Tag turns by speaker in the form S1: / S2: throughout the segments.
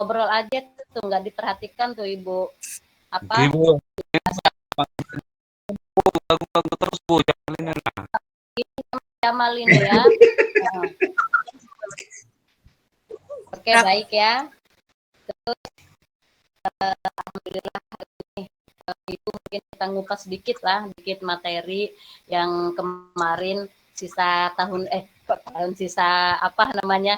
S1: ngobrol aja tuh, nggak diperhatikan tuh Ibu. Apa?
S2: Ibu, ganggu terus Bu, jangan ini nah.
S1: Jamal ini ya. Oke, baik ya. Terus alhamdulillah Ibu mungkin kita ngupas sedikit lah, sedikit materi yang kemarin sisa sisa apa namanya,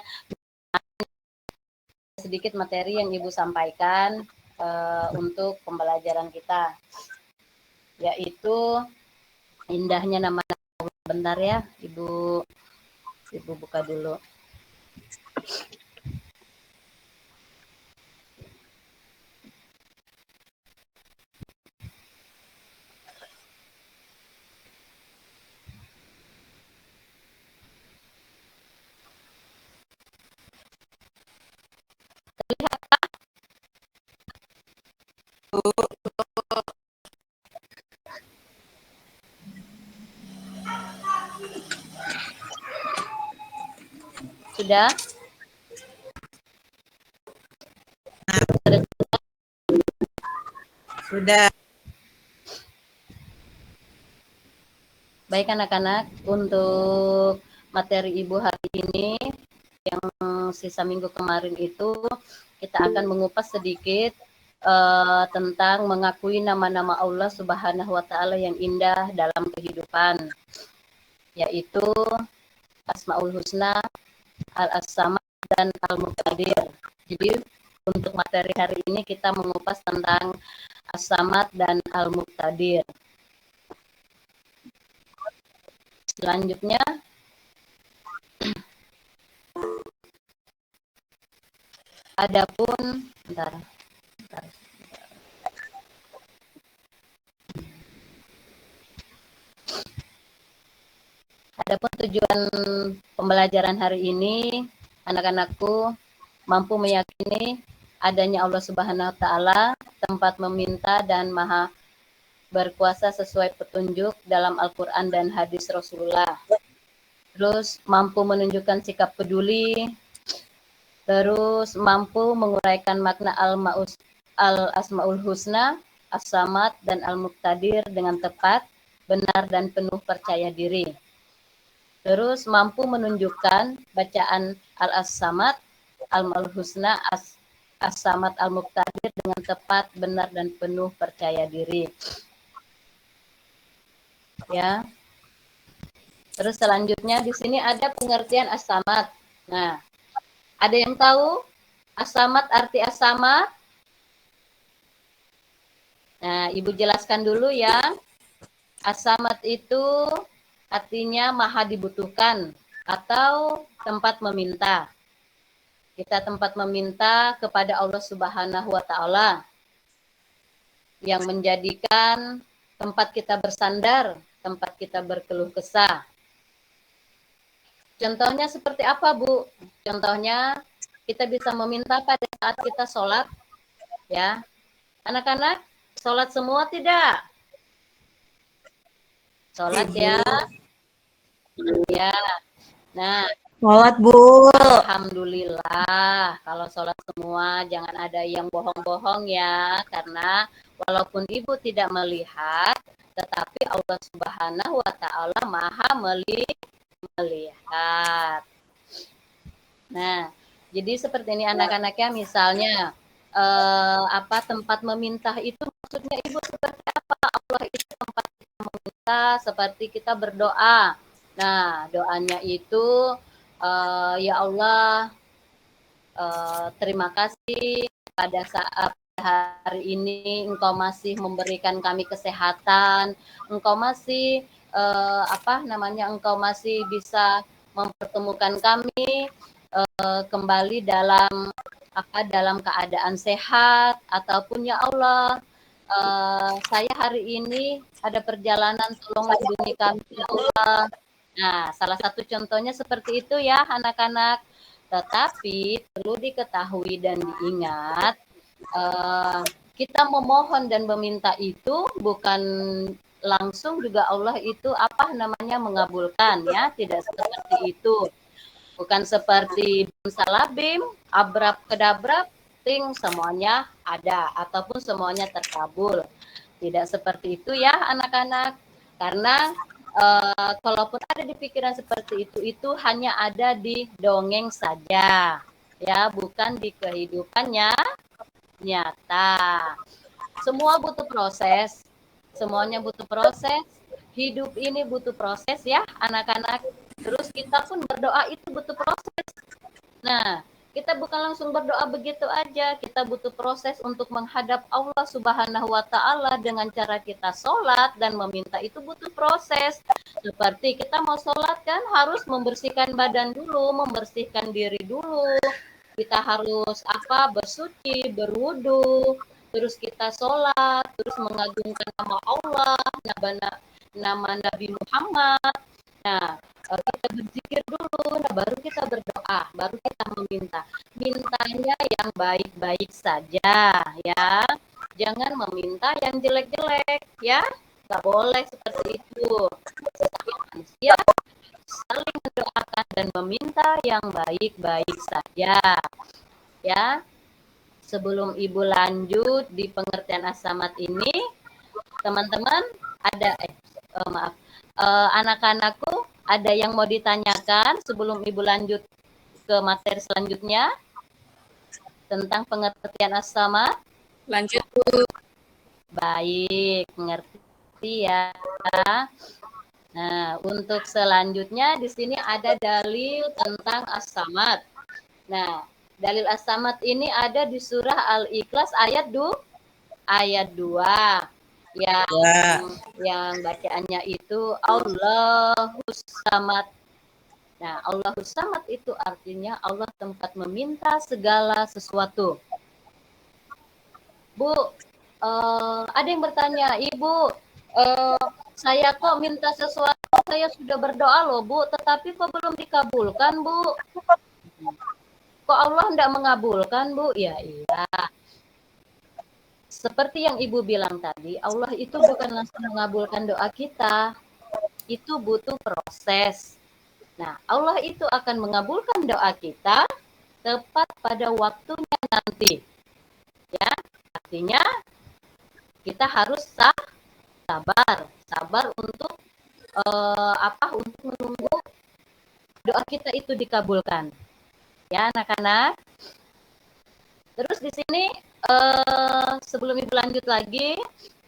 S1: sedikit materi yang Ibu sampaikan untuk pembelajaran kita, yaitu indahnya nama Allah. Bentar ya, Ibu buka dulu. Sudah?
S3: Sudah.
S1: Baik anak-anak, untuk materi Ibu hari ini yang sisa minggu kemarin itu kita akan mengupas sedikit tentang mengakui nama-nama Allah Subhanahu wa taala yang indah dalam kehidupan, yaitu Asmaul Husna, Al-As-Samad dan Al-Muqtadir. Jadi untuk materi hari ini kita mengupas tentang As-Samad dan Al-Muqtadir. Selanjutnya adapun bentar. Adapun tujuan pembelajaran hari ini, anak-anakku mampu meyakini adanya Allah Subhanahu wa taala, tempat meminta dan maha berkuasa sesuai petunjuk dalam Al-Qur'an dan hadis Rasulullah. Terus mampu menunjukkan sikap peduli, terus mampu menguraikan makna Al-Asmaul Husna, As-Samad dan Al-Muqtadir dengan tepat, benar dan penuh percaya diri. Terus mampu menunjukkan bacaan Al-As-Samad, Al-Asmaul Husna, As-Samad, Al-Muqtadir dengan tepat, benar dan penuh percaya diri. Ya. Terus selanjutnya di sini ada pengertian As-Samad. Nah, ada yang tahu As-Samad, arti As-Samad? Nah, Ibu jelaskan dulu ya. As-Samad itu artinya maha dibutuhkan atau tempat meminta. Kita tempat meminta kepada Allah Subhanahu wa taala yang menjadikan tempat kita bersandar, tempat kita berkeluh kesah. Contohnya seperti apa, Bu? Contohnya kita bisa meminta pada saat kita sholat, ya. Anak-anak, sholat semua tidak? Sholat ya. Ya. Nah,
S3: Sholat, Bu.
S1: alhamdulillah. Kalau sholat semua, jangan ada yang bohong-bohong ya. Karena walaupun Ibu tidak melihat, tetapi Allah Subhanahu wa taala maha melihat. Nah, jadi seperti ini anak-anaknya, misalnya tempat meminta itu maksudnya Ibu seperti apa? Allah itu tempat kita meminta, seperti kita berdoa. Nah, doanya itu ya Allah, terima kasih pada saat hari ini Engkau masih memberikan kami kesehatan, Engkau masih Engkau masih bisa mempertemukan kami kembali dalam keadaan sehat, ataupun ya Allah, saya hari ini ada perjalanan, tolong lindungi kami ya Allah. Nah, salah satu contohnya seperti itu ya anak-anak. Tetapi perlu diketahui dan diingat, kita memohon dan meminta itu bukan langsung juga Allah itu mengabulkan ya, tidak seperti itu. Bukan seperti salabim, abrab kedabrab, penting semuanya ada ataupun semuanya terkabul. Tidak seperti itu ya anak-anak. Karena kalaupun ada di pikiran seperti itu hanya ada di dongeng saja. Ya, bukan di kehidupannya nyata. Semua butuh proses. Semuanya butuh proses. Hidup ini butuh proses ya anak-anak. Terus kita pun berdoa itu butuh proses. Nah, kita bukan langsung berdoa begitu aja. Kita butuh proses untuk menghadap Allah Subhanahu wa Ta'ala dengan cara kita sholat dan meminta itu butuh proses. Seperti kita mau sholat kan harus membersihkan badan dulu, membersihkan diri dulu. Kita harus bersuci, berwudu, terus kita sholat, terus mengagungkan nama Allah, nama Nabi Muhammad. Nah, kita berzikir dulu, nah baru kita berdoa, baru kita meminta. Mintanya yang baik-baik saja, ya. Jangan meminta yang jelek-jelek, ya. Nggak boleh seperti itu. Sesama manusia saling mendoakan dan meminta yang baik-baik saja, ya. Sebelum Ibu lanjut di pengertian as-samad ini, teman-teman ada maaf, anak-anakku ada yang mau ditanyakan sebelum Ibu lanjut ke materi selanjutnya tentang pengertian as-samad?
S3: Lanjut, Bu.
S1: Baik, mengerti ya. Nah, untuk selanjutnya di sini ada dalil tentang as-samad. Nah, dalil as-samad ini ada di surah Al-Ikhlas ayat 2 yang bacaannya itu Allahus Samad. Nah, Allahus Samad itu artinya Allah tempat meminta segala sesuatu. Bu, ada yang bertanya, Ibu, saya kok minta sesuatu, saya sudah berdoa loh Bu, tetapi kok belum dikabulkan Bu? Kok Allah tidak mengabulkan Bu? Ya iya. Seperti yang Ibu bilang tadi, Allah itu bukan langsung mengabulkan doa kita. Itu butuh proses. Nah, Allah itu akan mengabulkan doa kita tepat pada waktunya nanti. Ya, artinya kita harus sabar untuk untuk menunggu doa kita itu dikabulkan. Ya, anak-anak. Terus di sini sebelum Ibu lanjut lagi,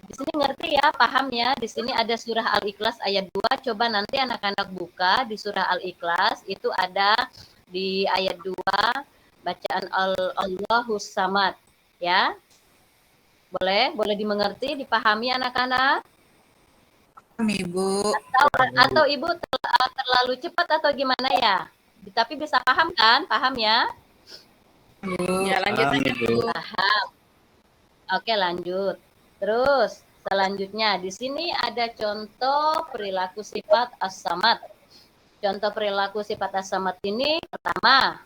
S1: di sini ngerti ya, paham ya. Di sini ada surah Al-Ikhlas ayat 2. Coba nanti anak-anak buka di surah Al-Ikhlas, itu ada di ayat 2 bacaan Allahus Samad, ya. Boleh dimengerti, dipahami anak-anak?
S3: Ibu.
S1: Atau Ibu terlalu cepat atau gimana ya? Tapi bisa paham kan? Paham ya?
S3: Ya, lanjut aja, Bu.
S1: Paham. Oke, lanjut. Terus selanjutnya di sini ada contoh perilaku sifat as-samad. Contoh perilaku sifat as-samad ini pertama,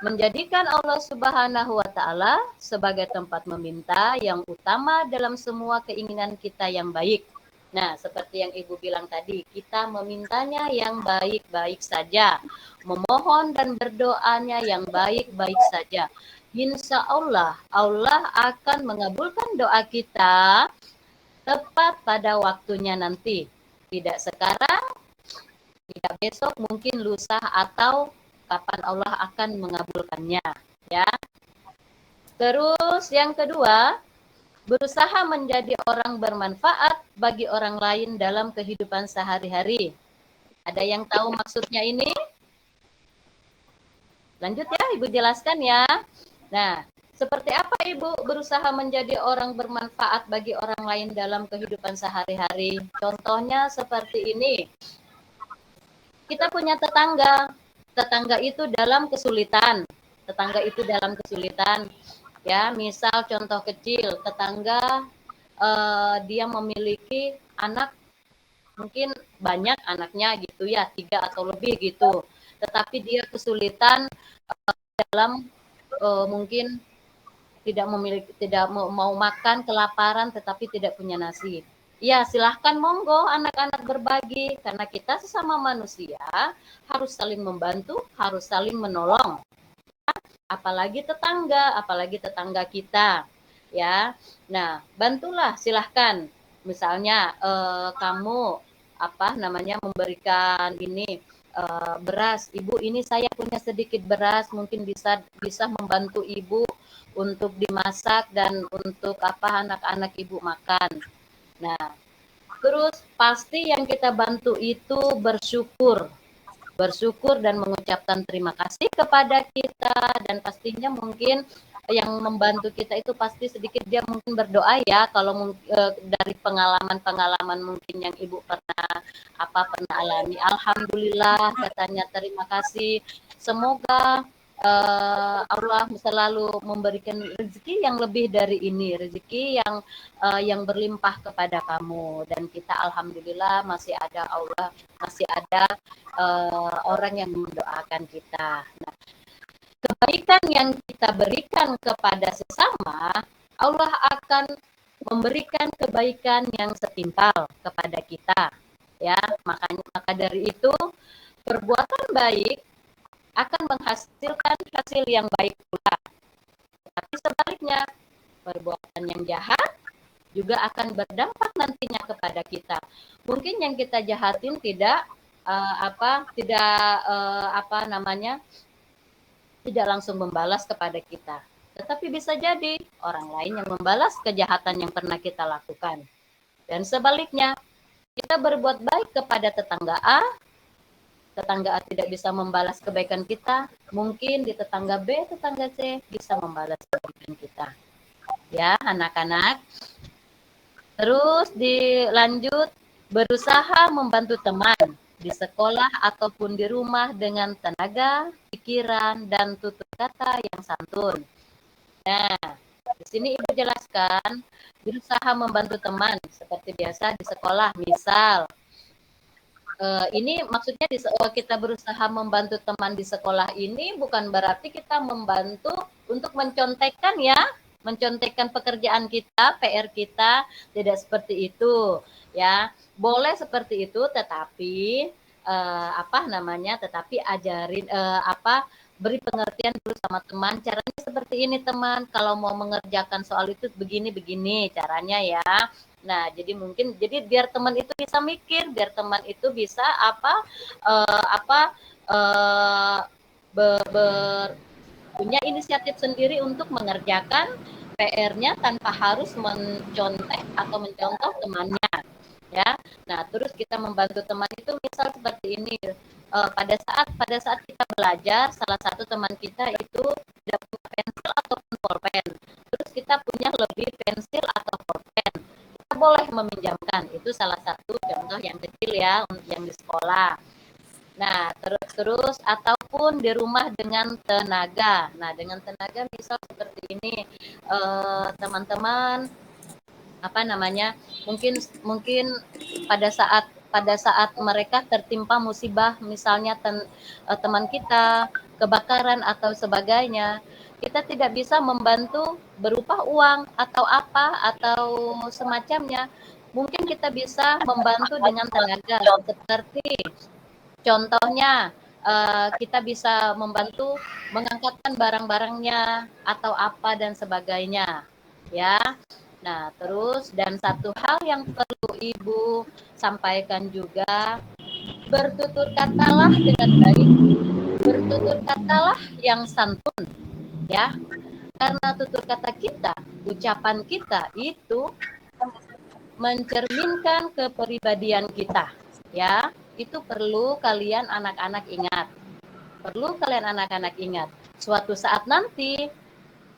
S1: menjadikan Allah Subhanahu wa Ta'ala sebagai tempat meminta yang utama dalam semua keinginan kita yang baik. Nah, seperti yang Ibu bilang tadi, kita memintanya yang baik-baik saja, memohon dan berdoanya yang baik-baik saja. Insya Allah, Allah akan mengabulkan doa kita tepat pada waktunya nanti. Tidak sekarang, tidak besok, mungkin lusa atau kapan Allah akan mengabulkannya, ya. Terus yang kedua, berusaha menjadi orang bermanfaat bagi orang lain dalam kehidupan sehari-hari. Ada yang tahu maksudnya ini? Lanjut ya, Ibu jelaskan ya. Nah, seperti apa Ibu berusaha menjadi orang bermanfaat bagi orang lain dalam kehidupan sehari-hari? Contohnya seperti ini. Kita punya tetangga. Tetangga itu dalam kesulitan. Ya, misal contoh kecil, tetangga dia memiliki anak, mungkin banyak anaknya gitu ya, 3 atau lebih gitu. Tetapi dia kesulitan dalam mungkin tidak mau makan, kelaparan tetapi tidak punya nasi. Ya, silahkan monggo anak-anak berbagi, karena kita sesama manusia harus saling membantu, harus saling menolong. apalagi tetangga kita, ya. Nah, bantulah silahkan. Misalnya kamu memberikan ini beras, ibu ini saya punya sedikit beras, mungkin bisa membantu ibu untuk dimasak dan untuk anak-anak ibu makan. Nah, terus pasti yang kita bantu itu bersyukur dan mengucapkan terima kasih kepada kita, dan pastinya mungkin yang membantu kita itu pasti sedikit dia mungkin berdoa ya, kalau dari pengalaman mungkin yang ibu pernah alami. Alhamdulillah katanya, terima kasih, semoga Allah selalu memberikan rezeki yang lebih dari ini, rezeki yang berlimpah kepada kamu, dan kita alhamdulillah masih ada Allah, masih ada orang yang mendoakan kita. Nah, kebaikan yang kita berikan kepada sesama, Allah akan memberikan kebaikan yang setimpal kepada kita, ya. Maka dari itu, perbuatan baik akan menghasilkan hasil yang baik pula. Tapi sebaliknya, perbuatan yang jahat juga akan berdampak nantinya kepada kita. Mungkin yang kita jahatin tidak tidak langsung membalas kepada kita, tetapi bisa jadi orang lain yang membalas kejahatan yang pernah kita lakukan. Dan sebaliknya, kita berbuat baik kepada tetangga A tidak bisa membalas kebaikan kita, mungkin di tetangga B, tetangga C bisa membalas kebaikan kita. Ya, anak-anak. Terus dilanjut, berusaha membantu teman di sekolah ataupun di rumah dengan tenaga, pikiran, dan tutur kata yang santun. Nah, di sini Ibu jelaskan, berusaha membantu teman seperti biasa di sekolah. Misal, ini maksudnya kita berusaha membantu teman di sekolah ini bukan berarti kita membantu untuk mencontekkan ya, mencontekkan pekerjaan kita, PR kita, tidak seperti itu ya. Boleh seperti itu, tetapi tetapi ajarin beri pengertian dulu sama teman, caranya seperti ini teman, kalau mau mengerjakan soal itu begini caranya ya. Nah, jadi biar teman itu bisa mikir, biar teman itu bisa punya inisiatif sendiri untuk mengerjakan PR-nya tanpa harus mencontek atau mencontoh temannya, ya. Nah, terus kita membantu teman itu misal seperti ini, pada saat kita belajar, salah satu teman kita itu tidak punya pensil ataupun pulpen, terus kita punya lebih pensil atau pulpen, kita boleh meminjamkan. Itu salah satu contoh yang kecil ya, yang di sekolah. Nah, terus ataupun di rumah dengan tenaga. Nah, dengan tenaga misal seperti ini, teman-teman mungkin pada saat mereka tertimpa musibah, misalnya teman kita kebakaran atau sebagainya, kita tidak bisa membantu berupa uang atau atau semacamnya. Mungkin kita bisa membantu dengan tenaga, seperti contohnya, kita bisa membantu mengangkatkan barang-barangnya atau dan sebagainya, ya. Nah, terus dan satu hal yang perlu Ibu sampaikan juga, bertutur katalah dengan baik, bertutur katalah yang santun, ya. Karena tutur kata kita, ucapan kita itu mencerminkan kepribadian kita, ya. Itu perlu kalian anak-anak ingat. Suatu saat nanti,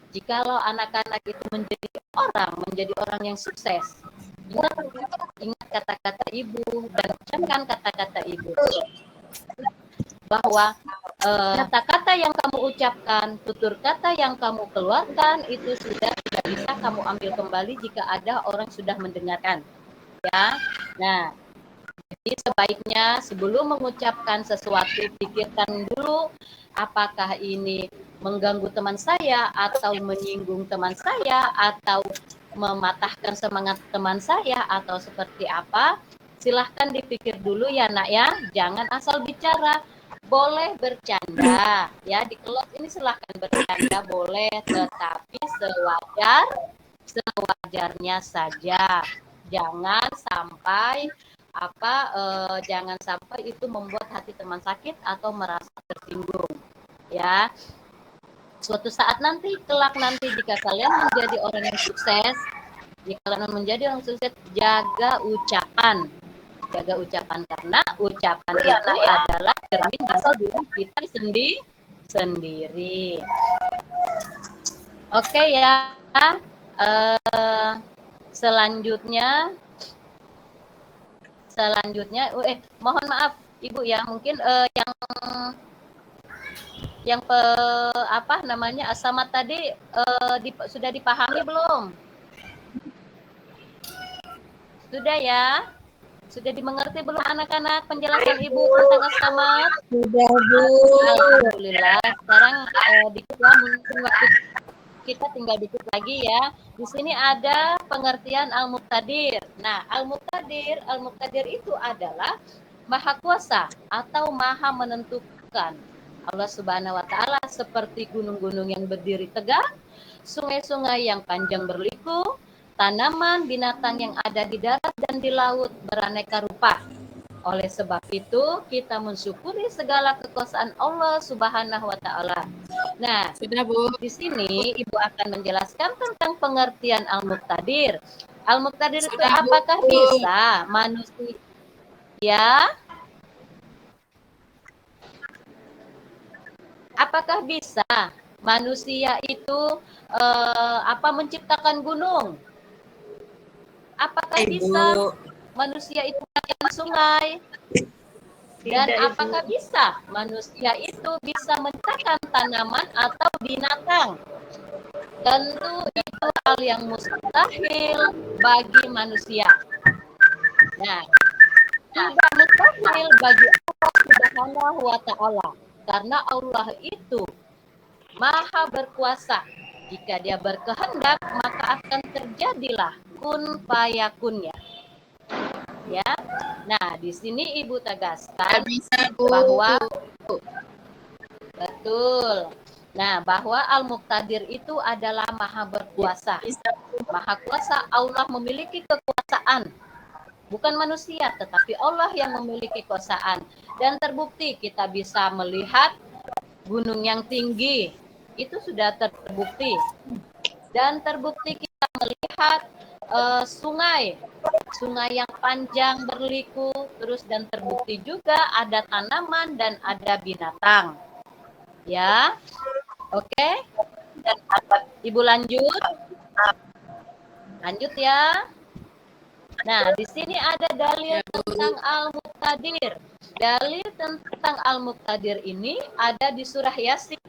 S1: jikalau anak-anak itu menjadi orang yang sukses, ingat kata-kata Ibu dan ucapkan kata-kata Ibu. Bahwa kata-kata yang kamu ucapkan, tutur kata yang kamu keluarkan itu sudah tidak bisa kamu ambil kembali jika ada orang sudah mendengarkan. Ya. Nah, jadi sebaiknya sebelum mengucapkan sesuatu, pikirkan dulu apakah ini mengganggu teman saya atau menyinggung teman saya atau mematahkan semangat teman saya atau seperti apa. Silahkan dipikir dulu ya nak ya, jangan asal bicara. boleh bercanda, ya di kelas ini silahkan bercanda boleh, tetapi sewajarnya saja. Jangan sampai jangan sampai itu membuat hati teman sakit atau merasa tersinggung, ya. Suatu saat nanti, kelak nanti jika kalian menjadi orang yang sukses, jaga ucapan. Jaga ucapan karena ucapan itu adalah cermin dari diri kita sendiri. Oke ya. Selanjutnya mohon maaf Ibu ya, mungkin asamat tadi sudah dipahami belum? Sudah ya? Sudah dimengerti belum anak-anak penjelasan Ibu tentang asamat?
S3: Sudah, Bu.
S1: Alhamdulillah. Sekarang dikit ya, mungkin waktu kita tinggal dikit lagi ya. Di sini ada pengertian al-muqtadir. Nah, al-muqtadir itu adalah maha kuasa atau maha menentukan. Allah Subhanahu wa taala seperti gunung-gunung yang berdiri tegak, sungai-sungai yang panjang berliku, tanaman, binatang yang ada di darat dan di laut beraneka rupa. Oleh sebab itu, kita mensyukuri segala kekuasaan Allah Subhanahu wa taala. Nah,
S3: Sudah, Bu.
S1: di sini Ibu akan menjelaskan tentang pengertian al-muqtadir. Al-muqtadir itu apakah bisa manusia apakah bisa manusia itu menciptakan gunung? Apakah bisa manusia itu menciptakan sungai? Dan apakah bisa manusia itu bisa menciptakan tanaman atau binatang? Tentu itu hal yang mustahil bagi manusia. Nah, tidak mustahil bagi Allah Subhanahu wa taala karena Allah itu maha berkuasa. Jika dia berkehendak maka akan terjadilah kun fayakunnya. Ya. Nah, di sini Ibu tegaskan bahwa betul. Nah, bahwa al-muqtadir itu adalah maha berkuasa. Maha kuasa, Allah memiliki kekuasaan. Bukan manusia, tetapi Allah yang memiliki kekuasaan. Dan terbukti kita bisa melihat gunung yang tinggi. Itu sudah terbukti. Dan terbukti kita melihat sungai yang panjang berliku, terus dan terbukti juga ada tanaman dan ada binatang. Ya. Oke. Dan Ibu lanjut. Lanjut ya. Nah, di sini ada dalil tentang al-muqtadir. Dalil tentang al-muqtadir ini ada di surah Yasin.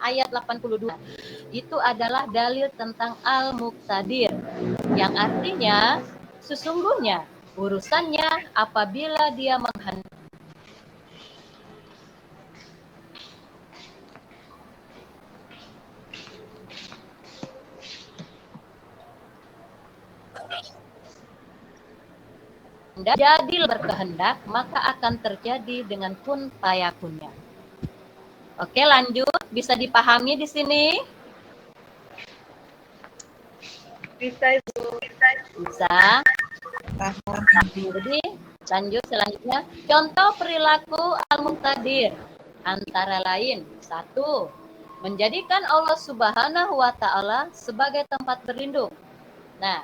S1: Ayat 82 itu adalah dalil tentang al-muqtadir yang artinya sesungguhnya urusannya apabila dia menghendaki jadi berkehendak maka akan terjadi dengan kun fayakunnya. Oke, lanjut. Bisa dipahami di sini?
S4: Bisa, Ibu.
S1: Bisa. Jadi, lanjut selanjutnya. Contoh perilaku al-muqtadir antara lain. 1. Menjadikan Allah Subhanahu wa taala sebagai tempat berlindung. Nah,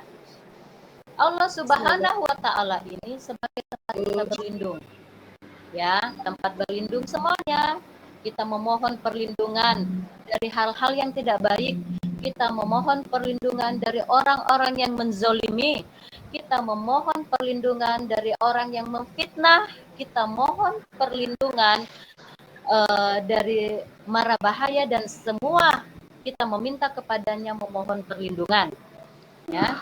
S1: Allah Subhanahu wa taala ini sebagai tempat kita berlindung. Ya, tempat berlindung semuanya. Kita memohon perlindungan dari hal-hal yang tidak baik. Kita memohon perlindungan dari orang-orang yang menzolimi. Kita memohon perlindungan dari orang yang memfitnah. Kita mohon perlindungan dari mara bahaya dan semua kita meminta kepadanya memohon perlindungan. Ya.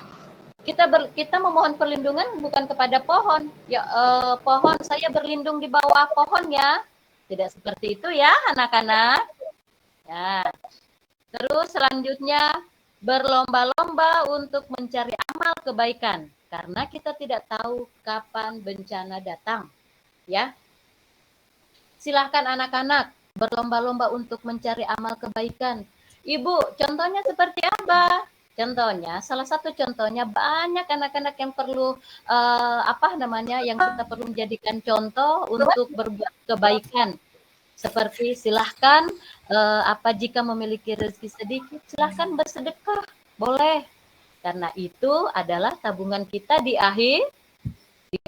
S1: Kita memohon perlindungan bukan kepada pohon. Ya pohon, saya berlindung di bawah pohon ya. Tidak seperti itu ya anak-anak. Ya. Terus selanjutnya berlomba-lomba untuk mencari amal kebaikan karena kita tidak tahu kapan bencana datang. Ya. Silahkan anak-anak berlomba-lomba untuk mencari amal kebaikan. Ibu, contohnya seperti apa? Contohnya, salah satu contohnya banyak anak-anak yang perlu yang kita perlu menjadikan contoh untuk berbuat kebaikan. Seperti silahkan jika memiliki rezeki sedikit, silahkan bersedekah, boleh. Karena itu adalah tabungan kita di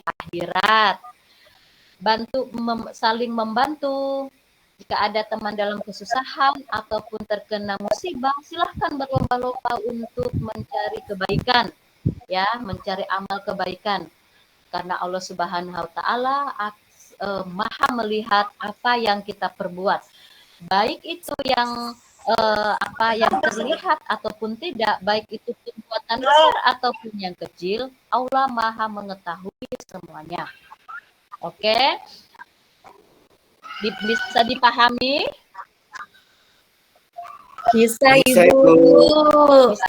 S1: akhirat. Saling membantu. Jika ada teman dalam kesusahan ataupun terkena musibah, silahkan berlomba-lomba untuk mencari kebaikan, ya, mencari amal kebaikan. Karena Allah Subhanahu wa Ta'ala Maha melihat apa yang kita perbuat, baik itu yang yang terlihat ataupun tidak, baik itu perbuatan besar ataupun yang kecil, Allah Maha mengetahui semuanya. Oke. Bisa dipahami?
S3: Bisa,
S5: Bisa,
S3: Ibu.
S5: Ibu.
S1: Bisa.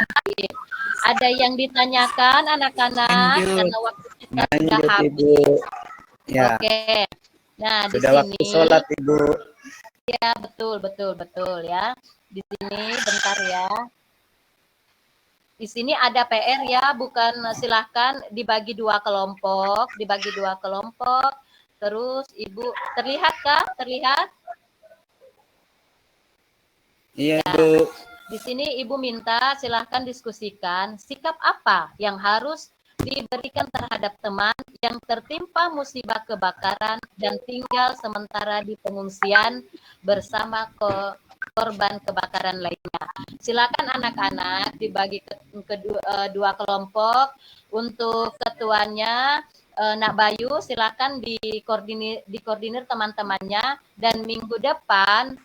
S1: Ada yang ditanyakan anak-anak karena waktu kita sudah
S5: Lanjut,
S1: habis.
S5: Ibu. Ya.
S1: Oke. Nah, di
S5: Sudah
S1: sini
S5: waktu sholat, Ibu.
S1: ya, betul ya. Di sini bentar ya. Di sini ada PR ya, bukan, silahkan dibagi dua kelompok. Terus Ibu, terlihat kah? Terlihat?
S5: Iya,
S1: Ya.
S5: Bu.
S1: Di sini Ibu minta silahkan diskusikan sikap apa yang harus diberikan terhadap teman yang tertimpa musibah kebakaran dan tinggal sementara di pengungsian bersama korban kebakaran lainnya. Silakan anak-anak dibagi dua kelompok. Untuk ketuanya Nak Bayu, silakan dikoordinir teman-temannya, dan minggu depan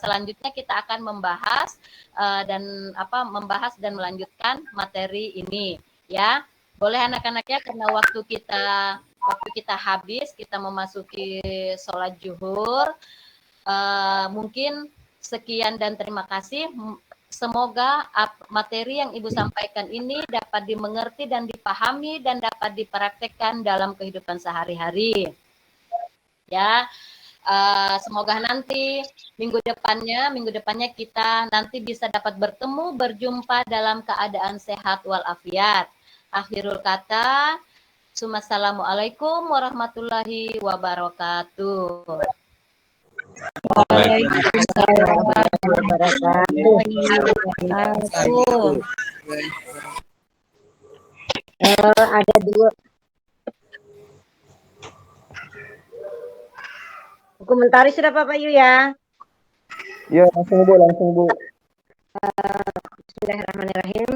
S1: selanjutnya kita akan membahas dan melanjutkan materi ini, ya. Boleh anak-anaknya, karena waktu kita habis, kita memasuki sholat zuhur. Mungkin sekian dan terima kasih. Semoga materi yang Ibu sampaikan ini dapat dimengerti dan dipahami dan dapat dipraktekkan dalam kehidupan sehari-hari. Ya, semoga nanti minggu depannya kita nanti bisa dapat berjumpa dalam keadaan sehat walafiat. Akhirul kata, Assalamualaikum warahmatullahi wabarakatuh.
S3: Waalaikumsalam warahmatullahi wabarakatuh. Ada dua. Komentari sudah Pak Yu ya?
S5: Ya, langsung Bu.
S3: Bismillahirrahmanirrahim.